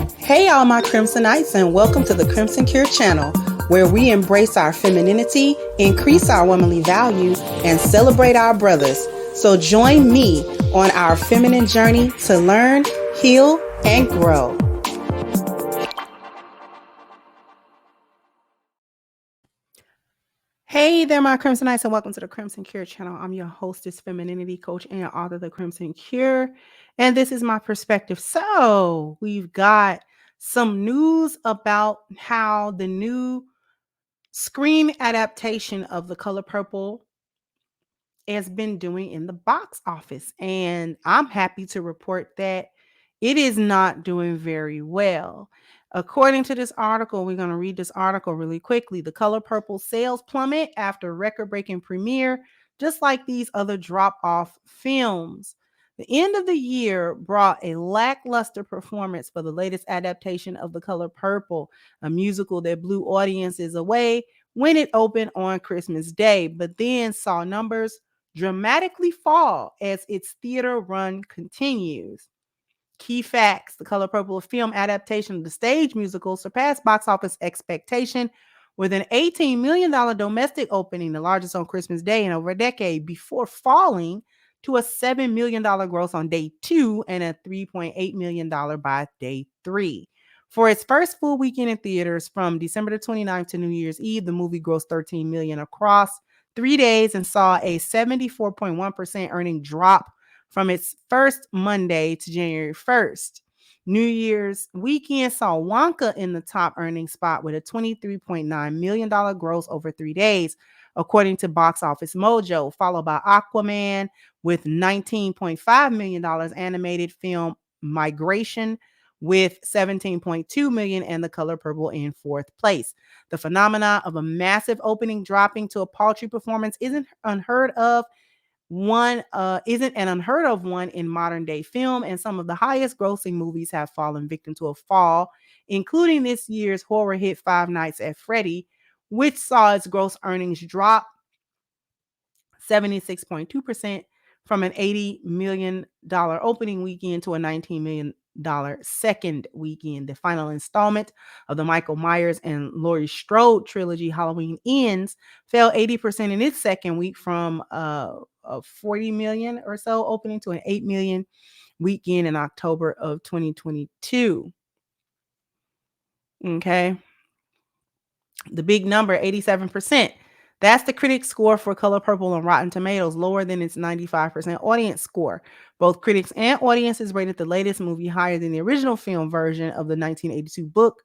Hey, all my Crimsonites, and welcome to the Crimson Cure channel, where we embrace our femininity, increase our womanly value, and celebrate our brothers. So join me on our feminine journey to learn, heal, and grow. Hey there, my Crimsonites, and welcome to the Crimson Cure channel. I'm your hostess, femininity coach, and author of the Crimson Cure, and this is my perspective. So we've got some news about how the new Scream adaptation of The Color Purple has been doing in the box office. And I'm happy to report that it is not doing very well. According to this article, we're going to read this article really quickly. The Color Purple sales plummet after record-breaking premiere, just like these other drop-off films. The end of the year brought a lackluster performance for the latest adaptation of The Color Purple, a musical that blew audiences away when it opened on Christmas Day, but then saw numbers dramatically fall as its theater run continues. Key facts: The Color Purple film adaptation of the stage musical surpassed box office expectation with an $18 million domestic opening, the largest on Christmas Day in over a decade, before falling to a $7 million gross on day 2 and a $3.8 million by day 3. For its first full weekend in theaters from December the 29th to New Year's Eve, the movie grossed $13 million across 3 days and saw a 74.1% earning drop from its first Monday to January 1st. New Year's weekend saw Wonka in the top earning spot with a $23.9 million gross over 3 days, according to Box Office Mojo, followed by Aquaman with $19.5 million, animated film Migration with $17.2 million, and The Color Purple in fourth place. The phenomena of a massive opening dropping to a paltry performance isn't an unheard of one in modern day film, and some of the highest grossing movies have fallen victim to a fall, including this year's horror hit Five Nights at Freddy, which saw its gross earnings drop 76.2% from an $80 million opening weekend to a $19 million second weekend. The final installment of the Michael Myers and Laurie Strode trilogy, Halloween Ends, fell 80% in its second week from a 40 million or so opening to an 8 million weekend in October of 2022. Okay. The big number, 87%. That's the critic score for Color Purple on Rotten Tomatoes, lower than its 95% audience score. Both critics and audiences rated the latest movie higher than the original film version of the 1982 book,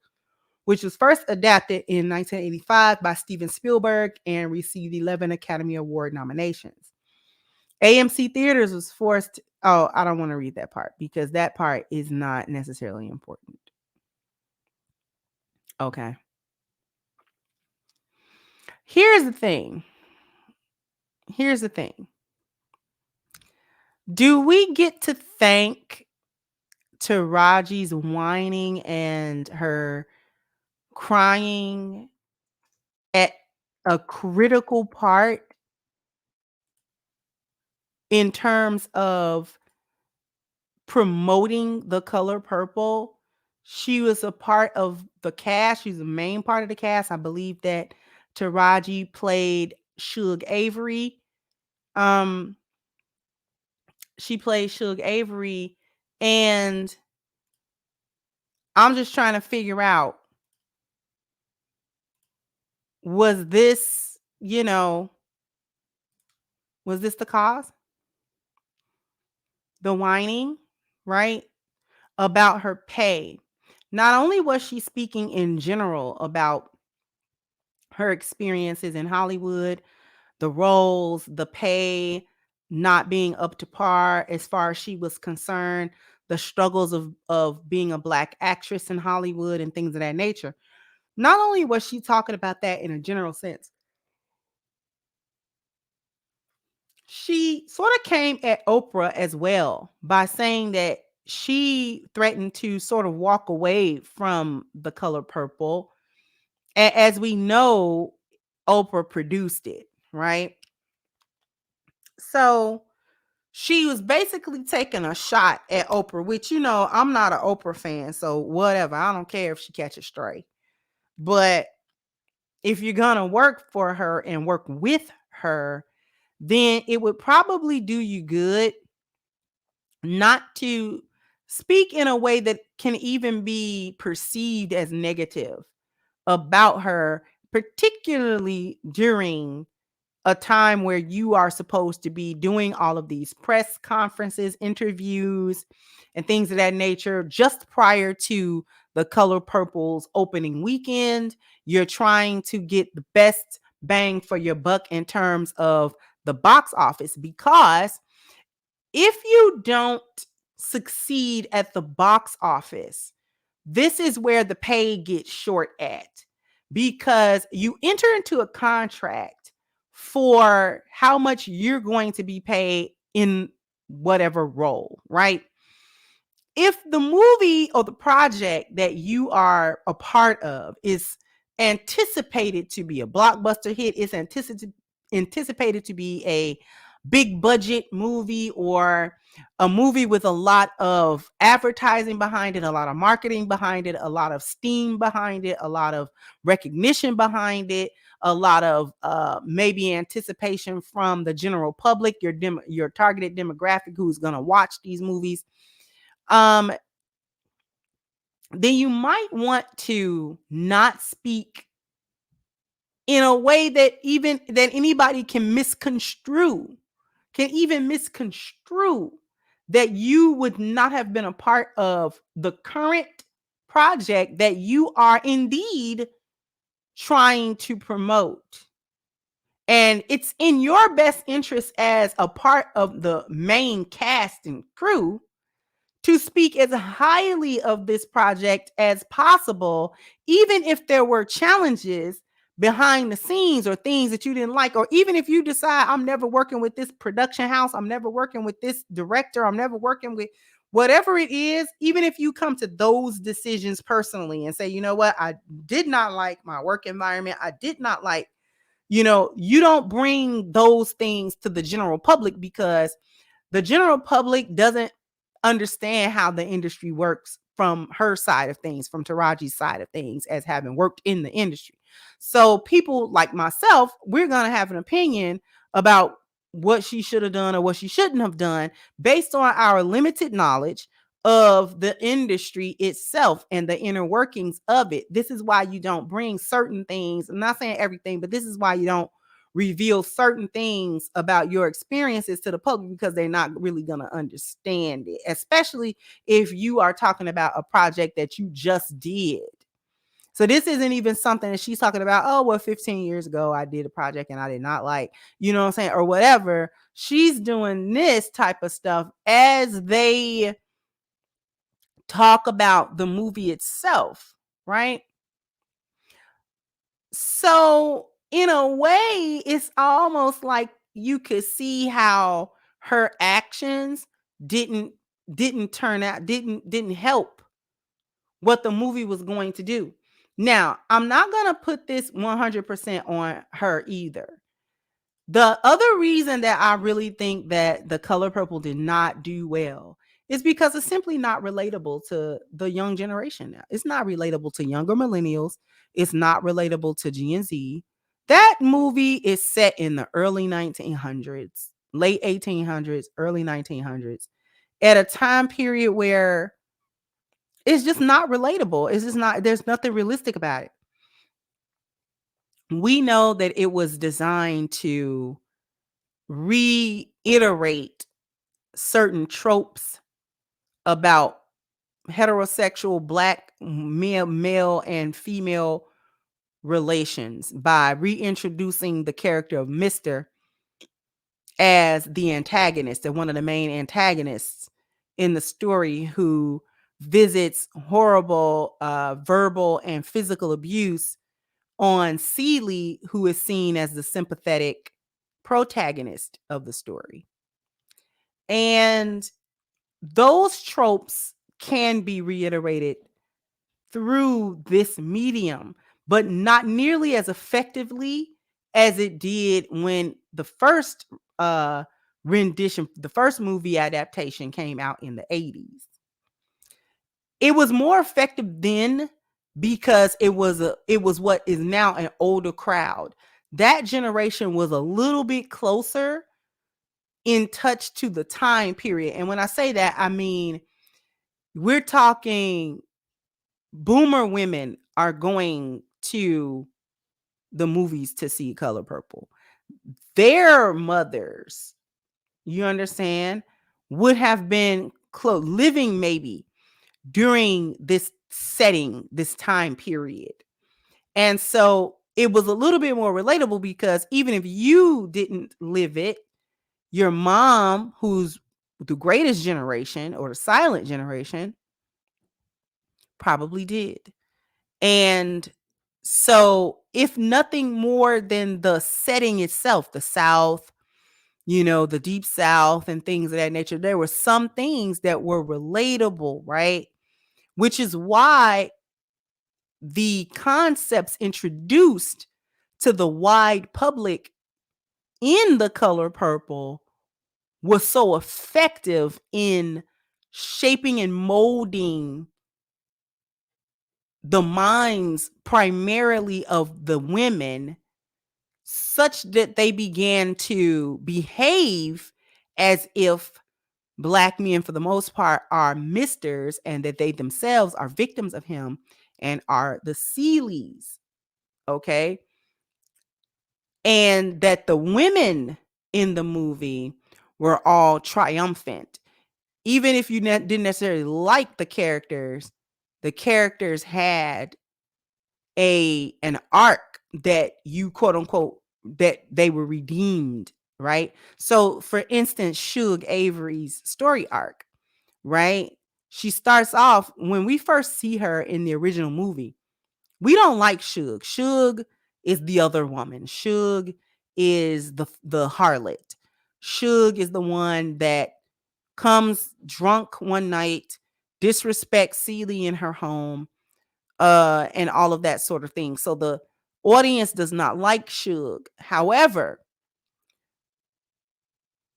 which was first adapted in 1985 by Steven Spielberg and received 11 Academy Award nominations. AMC Theaters was forced. Oh, I don't want to read that part because that part is not necessarily important. Okay. Here's the thing. Do we get to thank Taraji's whining and her crying at a critical part in terms of promoting The Color Purple? She was a part of the cast. She's the main part of the cast. I believe that Taraji played Suge Avery. She played Suge Avery, and I'm just trying to figure out, was this, was this the cause? The whining, right? About her pay. Not only was she speaking in general about her experiences in Hollywood, the roles, the pay not being up to par as far as she was concerned, the struggles of being a Black actress in Hollywood and things of that nature. Not only was she talking about that in a general sense, she sort of came at Oprah as well by saying that she threatened to sort of walk away from The Color Purple. As we know, Oprah produced it, right? So she was basically taking a shot at Oprah, which, you know, I'm not an Oprah fan, so whatever. I don't care if she catches stray. But if you're going to work for her and work with her, then it would probably do you good not to speak in a way that can even be perceived as negative about her, particularly during a time where you are supposed to be doing all of these press conferences, interviews, and things of that nature just prior to the Color Purple's opening weekend. You're trying to get the best bang for your buck in terms of the box office, because if you don't succeed at the box office, this is where the pay gets short at, because you enter into a contract for how much you're going to be paid in whatever role, right? If the movie or the project that you are a part of is anticipated to be a blockbuster hit, it's anticipated to be a big budget movie, or a movie with a lot of advertising behind it, a lot of marketing behind it, a lot of steam behind it, a lot of recognition behind it, a lot of maybe anticipation from the general public, your targeted demographic who's going to watch these movies, um, then you might want to not speak in a way that even that anybody can even misconstrue that you would not have been a part of the current project that you are indeed trying to promote. And it's in your best interest as a part of the main cast and crew to speak as highly of this project as possible, even if there were challenges behind the scenes or things that you didn't like, or even if you decide, I'm never working with this production house, I'm never working with this director, I'm never working with whatever it is. Even if you come to those decisions personally and say, you know what, I did not like my work environment, I did not like, you know, you don't bring those things to the general public, because the general public doesn't understand how the industry works from her side of things, from Taraji's side of things, as having worked in the industry. So people like myself, we're going to have an opinion about what she should have done or what she shouldn't have done based on our limited knowledge of the industry itself and the inner workings of it. This is why you don't bring certain things. I'm not saying everything, but this is why you don't reveal certain things about your experiences to the public, because they're not really going to understand it, especially if you are talking about a project that you just did. So this isn't even something that she's talking about, oh, well, 15 years ago, I did a project and I did not like, you know what I'm saying, or whatever. She's doing this type of stuff as they talk about the movie itself, right? So in a way, it's almost like you could see how her actions didn't turn out, didn't help what the movie was going to do. Now, I'm not going to put this 100% on her either. The other reason that I really think that The Color Purple did not do well is because it's simply not relatable to the young generation now. It's not relatable to younger millennials. It's not relatable to Gen Z. That movie is set in the early 1900s, late 1800s, early 1900s, at a time period where it's just not relatable. It's just not, there's nothing realistic about it. We know that it was designed to reiterate certain tropes about heterosexual black male and female relations by reintroducing the character of Mr. as the antagonist and one of the main antagonists in the story, who visits horrible verbal and physical abuse on Celie, who is seen as the sympathetic protagonist of the story. And those tropes can be reiterated through this medium, but not nearly as effectively as it did when the first rendition. The first movie adaptation came out in the 80s. It was more effective then because it was what is now an older crowd. That generation was a little bit closer in touch to the time period. And when I say that, I mean, we're talking boomer women are going to the movies to see Color Purple. Their mothers, you understand, would have been living maybe during this setting, this time period. And so it was a little bit more relatable because even if you didn't live it, your mom, who's the greatest generation or the silent generation, probably did. And so if nothing more than the setting itself, the South, the Deep South and things of that nature, there were some things that were relatable, right? Which is why the concepts introduced to the wide public in The Color Purple was so effective in shaping and molding the minds primarily of the women, such that they began to behave as if Black men, for the most part, are misters, and that they themselves are victims of him and are the Seeleys. Okay. And that the women in the movie were all triumphant. Even if you didn't necessarily like the characters had an arc that you quote unquote that they were redeemed, right? So for instance, Suge Avery's story arc, right? She starts off, when we first see her in the original movie, we don't like Suge. Suge is the other woman. Suge is the harlot. Suge is the one that comes drunk one night, disrespects Celie in her home, and all of that sort of thing. So the audience does not like Suge. However,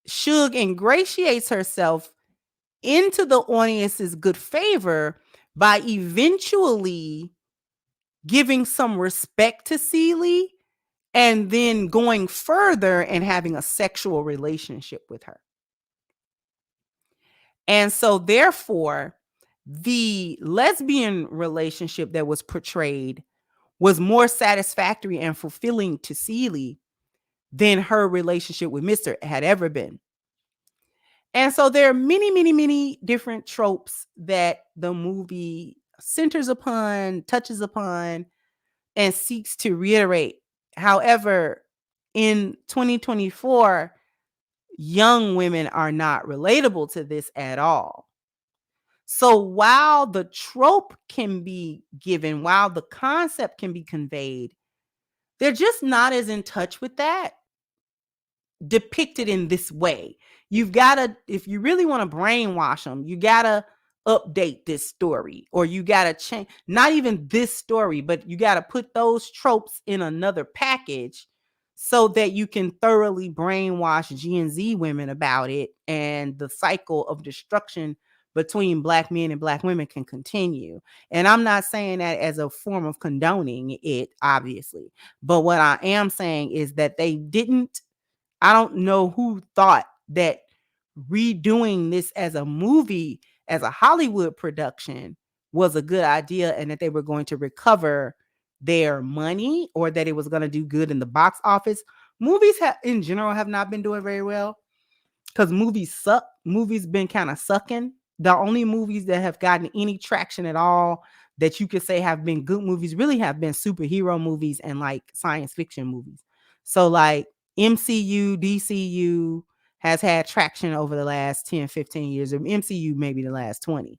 Suge ingratiates herself into the audience's good favor by eventually giving some respect to Celie and then going further and having a sexual relationship with her. And so therefore, the lesbian relationship that was portrayed was more satisfactory and fulfilling to Celie than her relationship with Mr. had ever been. And so there are many, many, many different tropes that the movie centers upon, touches upon, and seeks to reiterate. However, in 2024, young women are not relatable to this at all. So while the trope can be given, while the concept can be conveyed, they're just not as in touch with that depicted in this way. You've got to, if you really want to brainwash them, you got to update this story, or you got to change, not even this story, but you got to put those tropes in another package so that you can thoroughly brainwash Gen Z women about it, and the cycle of destruction between Black men and Black women can continue. And I'm not saying that as a form of condoning it, obviously, but what I am saying is that I don't know who thought that redoing this as a movie, as a Hollywood production, was a good idea, and that they were going to recover their money, or that it was going to do good in the box office. Movies in general have not been doing very well because movies suck. Movies been kind of sucking. The only movies that have gotten any traction at all that you could say have been good movies really have been superhero movies and like science fiction movies. So like MCU, DCU has had traction over the last 10, 15 years, or MCU maybe the last 20.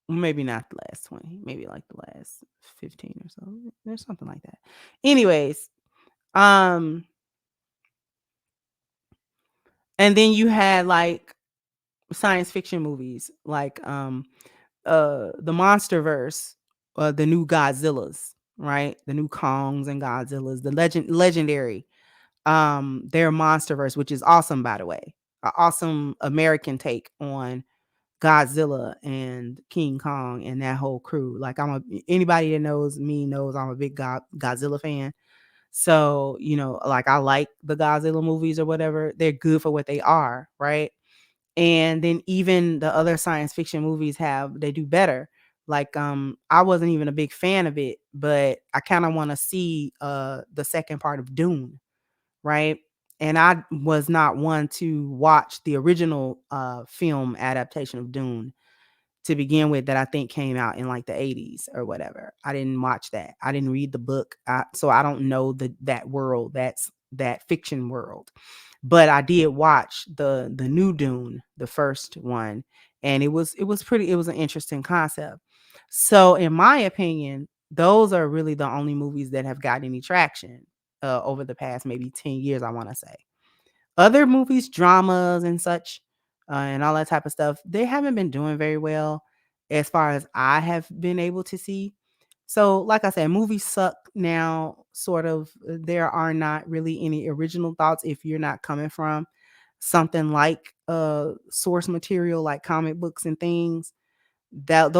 Maybe not the last 20, maybe like the last 15 or so. There's something like that. Anyways, and then you had like science fiction movies like the Monsterverse, the new Godzillas. right? The new Kongs and Godzillas, the legendary. Their MonsterVerse, which is awesome, by the way. An awesome American take on Godzilla and King Kong and that whole crew. Like anybody that knows me knows I'm a big Godzilla fan. So, like I like the Godzilla movies or whatever. They're good for what they are, right? And then even the other science fiction movies they do better. Like I wasn't even a big fan of it, but I kind of want to see the second part of Dune, right? And I was not one to watch the original film adaptation of Dune to begin with, that I think came out in like the 80s or whatever. I didn't watch that. I didn't read the book. So I don't know that world, that fiction world. But I did watch the new Dune, the first one, and it was an interesting concept. So in my opinion, those are really the only movies that have gotten any traction over the past maybe 10 years, I want to say. Other movies, dramas and such, and all that type of stuff, they haven't been doing very well as far as I have been able to see. So, like I said, movies suck now, sort of. There are not really any original thoughts if you're not coming from something like source material, like comic books and things. That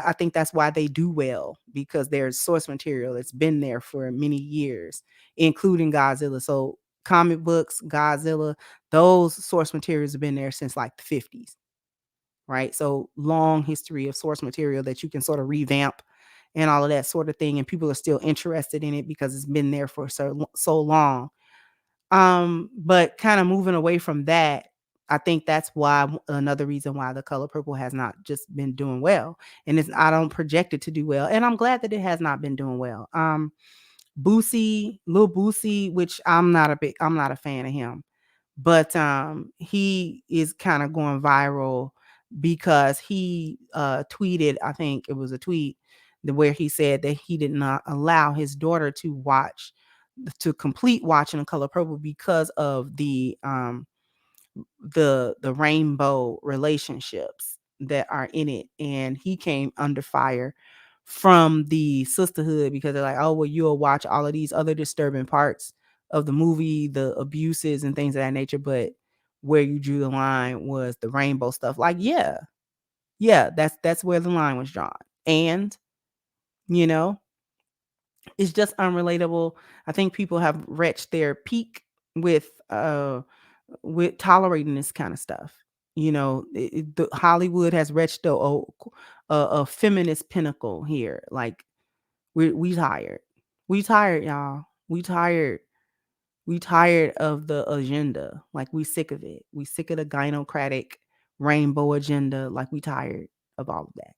I think that's why they do well, because there's source material that's been there for many years, including Godzilla. So comic books, Godzilla, those source materials have been there since like the 50s, right? So long history of source material that you can sort of revamp and all of that sort of thing, and people are still interested in it because it's been there for so long. But kind of moving away from that, I think that's why another reason why The Color Purple has not just been doing well. And I don't project it to do well. And I'm glad that it has not been doing well. Lil Boosie, which I'm not a fan of him, but he is kind of going viral because he tweeted, I think it was a tweet where he said that he did not allow his daughter to complete watching The Color Purple because of the rainbow relationships that are in it, and he came under fire from the sisterhood because they're like, oh well, you'll watch all of these other disturbing parts of the movie, the abuses and things of that nature, but where you drew the line was the rainbow stuff. Like, yeah, that's where the line was drawn. And you know it's just unrelatable. I think people have reached their peak with tolerating this kind of stuff. The Hollywood has reached a feminist pinnacle here. Like we tired. We tired, y'all. We tired of the agenda. Like we sick of it. We sick of the gynocratic rainbow agenda. Like we tired of all of that.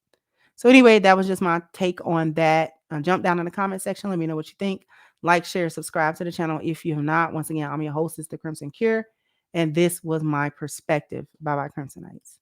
So anyway, that was just my take on that. Jump down in the comment section. Let me know what you think. Like, share, subscribe to the channel if you have not. Once again, I'm your hostess, The Crimson Cure, and this was my perspective. Bye bye, Crimsonites.